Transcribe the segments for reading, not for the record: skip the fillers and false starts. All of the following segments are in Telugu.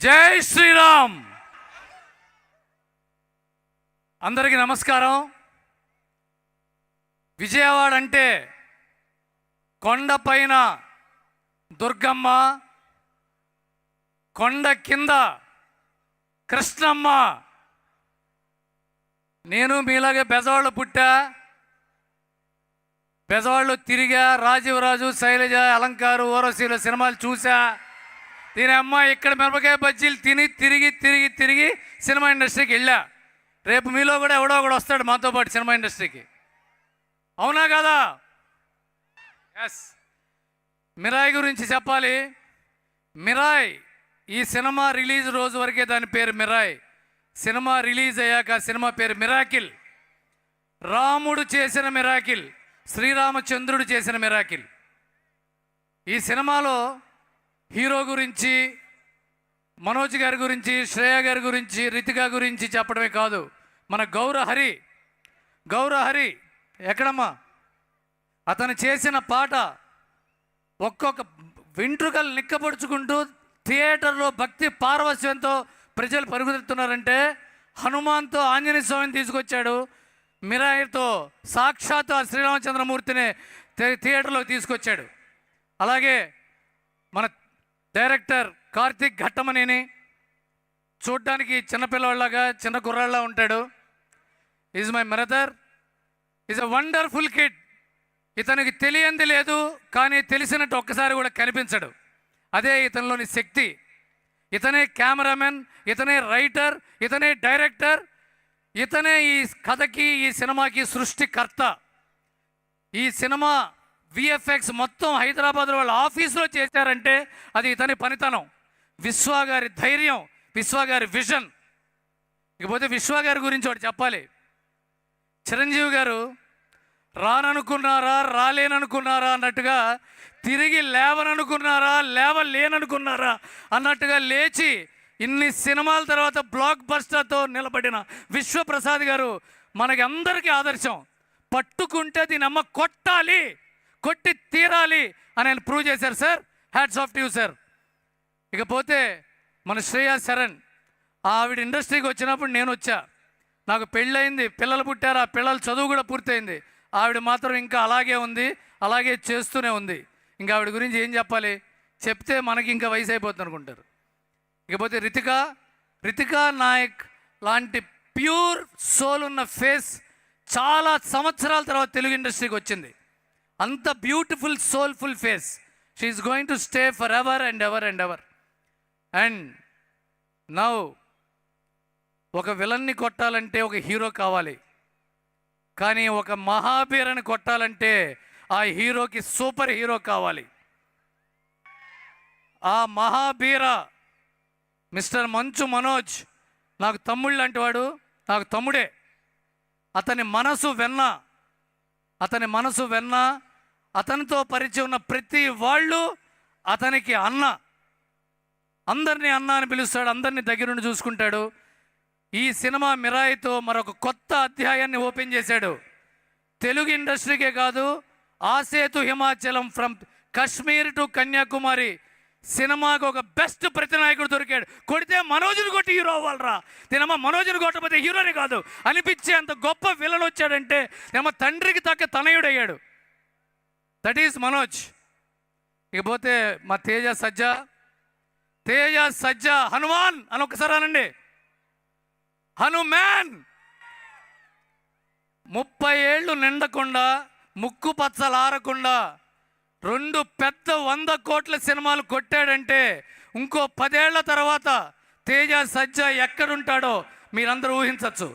జై శ్రీరామ్. అందరికీ నమస్కారం. విజయవాడ అంటే కొండపైన దుర్గమ్మ, కొండ కింద కృష్ణమ్మ. నేను మీలాగే బెజవాడలో పుట్టా, బెజవాడలో తిరిగా, రాజీవరాజు, శైలజ, అలంకారు, ఓరసీలో సినిమాలు చూసా. దీని అమ్మ ఇక్కడ మిరపకాయ బజ్జీలు తిని తిరిగి తిరిగి తిరిగి సినిమా ఇండస్ట్రీకి వెళ్ళా. రేపు మీలో కూడా ఎవడో ఒకడు వస్తాడు మాతో పాటు సినిమా ఇండస్ట్రీకి. అవునా కదా? ఎస్. మిరాయి గురించి చెప్పాలి. మిరాయ్ ఈ సినిమా రిలీజ్ రోజు వరకే దాని పేరు మిరాయ్. సినిమా రిలీజ్ అయ్యాక సినిమా పేరు మిరాకిల్. రాముడు చేసిన మిరాకిల్, శ్రీరామచంద్రుడు చేసిన మిరాకిల్. ఈ సినిమాలో హీరో గురించి, మనోజ్ గారి గురించి, శ్రేయ గారి గురించి, రితికా గురించి చెప్పడమే కాదు, మన గౌరహరి ఎక్కడమ్మా అతను చేసిన పాట ఒక్కొక్క వెంట్రుకలు నిక్కపొడుచుకుంటూ థియేటర్లో భక్తి పారవస్యంతో ప్రజలు పరుగుతున్నారంటే హనుమాన్తో ఆంజనేయ స్వామిని తీసుకొచ్చాడు. మిరాయితో సాక్షాత్ శ్రీరామచంద్రమూర్తిని థియేటర్లోకి తీసుకొచ్చాడు. అలాగే మన డైరెక్టర్ కార్తిక్ ఘట్టమనేని చూడ్డానికి చిన్నపిల్లవాళ్ళగా, చిన్న కుర్రాళ్ళ ఉంటాడు. Is my brother, is a wonderful kid. ఇతనికి తెలియంది లేదు, కానీ తెలిసినట్టు ఒక్కసారి కూడా కనిపించడు. అదే ఇతనిలోని శక్తి. ఇతనే కెమెరామెన్, ఇతనే రైటర్, ఇతనే డైరెక్టర్, ఇతనే ఈ కథకి, ఈ సినిమాకి సృష్టికర్త. ఈ సినిమా విఎఫ్ఎక్స్ మొత్తం హైదరాబాద్ వాళ్ళ ఆఫీస్లో చేశారంటే అది ఇతని పనితనం. విశ్వగారి ధైర్యం, విశ్వగారి విజన్. ఇకపోతే విశ్వగారి గురించి ఒకటి చెప్పాలి. చిరంజీవి గారు రాననుకున్నారా, రాలేననుకున్నారా అన్నట్టుగా, తిరిగి లేవననుకున్నారా, లేవలేననుకున్నారా అన్నట్టుగా లేచి ఇన్ని సినిమాల తర్వాత బ్లాక్ బస్టర్తో నిలబడిన విశ్వప్రసాద్ గారు మనకి అందరికీ ఆదర్శం. పట్టుకుంటే దీని అమ్మ కొట్టాలి, కొట్టి తీరాలి అని ఆయన ప్రూవ్ చేశారు sir. Hats off to you sir. ఇకపోతే మన శ్రేయా శరణ్, ఆవిడ ఇండస్ట్రీకి వచ్చినప్పుడు నేను వచ్చా. నాకు పెళ్ళయింది, పిల్లలు పుట్టారు, ఆ పిల్లల చదువు కూడా పూర్తయింది. ఆవిడ మాత్రం ఇంకా అలాగే ఉంది, అలాగే చేస్తూనే ఉంది. ఇంకా ఆవిడ గురించి ఏం చెప్పాలి, చెప్తే మనకి ఇంకా వయసు అయిపోతుంది అనుకుంటారు. ఇకపోతే రితికా నాయక్ లాంటి ప్యూర్ సోల్ ఉన్న ఫేస్ చాలా సంవత్సరాల తర్వాత తెలుగు ఇండస్ట్రీకి వచ్చింది. అంత beautiful soulful face. She is going to stay for ever and ever and ever. And now ఒక విలన్ని కొట్టాలంటే ఒక హీరో కావాలి, కానీ ఒక మహాబీరని కొట్టాలంటే ఆ హీరోకి సూపర్ హీరో కావాలి. ఆ మహాబీర మిస్టర్ మంచు మనోజ్ నాకు తమ్ముళ్ళు లాంటి వాడు, నాకు తమ్ముడే. అతని మనసు వెన్న, అతనితో పరిచయం ఉన్న ప్రతి వాళ్ళు అతనికి అన్న. అందరినీ అన్న అని పిలుస్తాడు, అందరినీ దగ్గరుండి చూసుకుంటాడు. ఈ సినిమా మిరాయితో మరొక కొత్త అధ్యాయాన్ని ఓపెన్ చేశాడు. తెలుగు ఇండస్ట్రీకే కాదు, ఆసేతు హిమాచలం ఫ్రమ్ కాశ్మీర్ టు కన్యాకుమారి సినిమాకు ఒక బెస్ట్ ప్రతినాయకుడు దొరికాడు. కొడితే మనోజ్ని కొట్టి హీరో అవ్వాలరా, తినమ్మ మనోజ్ని కొట్టకపోతే హీరోని కాదు అనిపించే అంత గొప్ప విలన్ వచ్చాడంటే ఏమో తండ్రికి తగ్గ తనయుడయ్యాడు. That is Manoj. ఇకపోతే మా తేజ సజ్జా హనుమాన్ అని ఒకసారి అనండి. హనుమాన్ 30 ఏళ్ళు నిండకుండా, ముక్కు పచ్చలారకుండా 2 పెద్ద 100 కోట్ల సినిమాలు కొట్టాడంటే ఇంకో 10 ఏళ్ల తర్వాత తేజ సజ్జా ఎక్కడుంటాడో మీరందరూ ఊహించవచ్చు.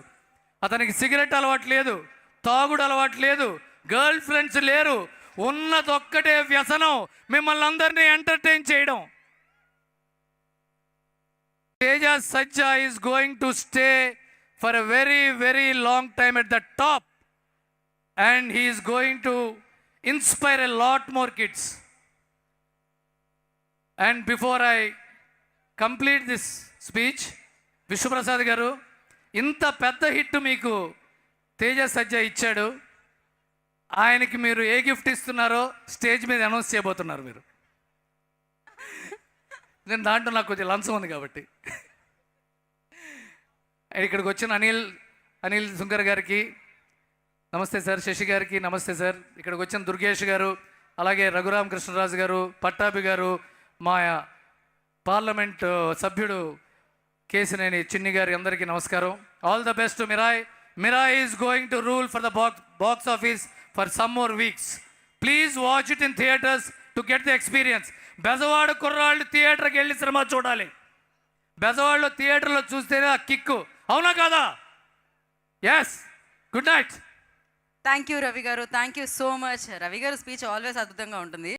అతనికి సిగరెట్ అలవాటు లేదు, తాగుడు అలవాటు లేదు, గర్ల్ ఫ్రెండ్స్ లేరు. ఉన్నదొక్కటే వ్యసనం, మిమ్మల్ని అందరినీ ఎంటర్టైన్ చేయడం. Teja Sajja is going to stay for a very very long time at the top and he is going to inspire a lot more kids. And before I complete this speech, Vishwaprasad గారు, ఇంత పెద్ద హిట్ మీకు తేజ సజ్జా ఇచ్చాడు. ఆయనకి మీరు ఏ గిఫ్ట్ ఇస్తున్నారో స్టేజ్ మీద అనౌన్స్ చేయబోతున్నారు. మీరు నేను దాంట్లో నాకు కొంచెం లంచం ఉంది కాబట్టి. ఇక్కడికి వచ్చిన అనిల్ సుంకర్ గారికి నమస్తే సార్, శశి గారికి నమస్తే సార్, ఇక్కడికి వచ్చిన దుర్గేష్ గారు, అలాగే రఘురామ కృష్ణరాజు గారు, పట్టాభి గారు, మా పార్లమెంట్ సభ్యుడు కేసినేని చిన్ని గారి అందరికీ నమస్కారం. All the best Mirai. Mirai is going to rule for the box office for some more weeks. Please watch it in theatres to get the experience. Bezawada కుర్రాళ్ళు థియేటర్కి వెళ్ళి సినిమా చూడాలి. బెజవాడలో థియేటర్లో చూస్తేనే ఆ కిక్కు, అవునా కాదా? Yes. Good night. Thank you Ravi garu, thank you so much. Ravi garu speech always అద్భుతంగా ఉంటుంది.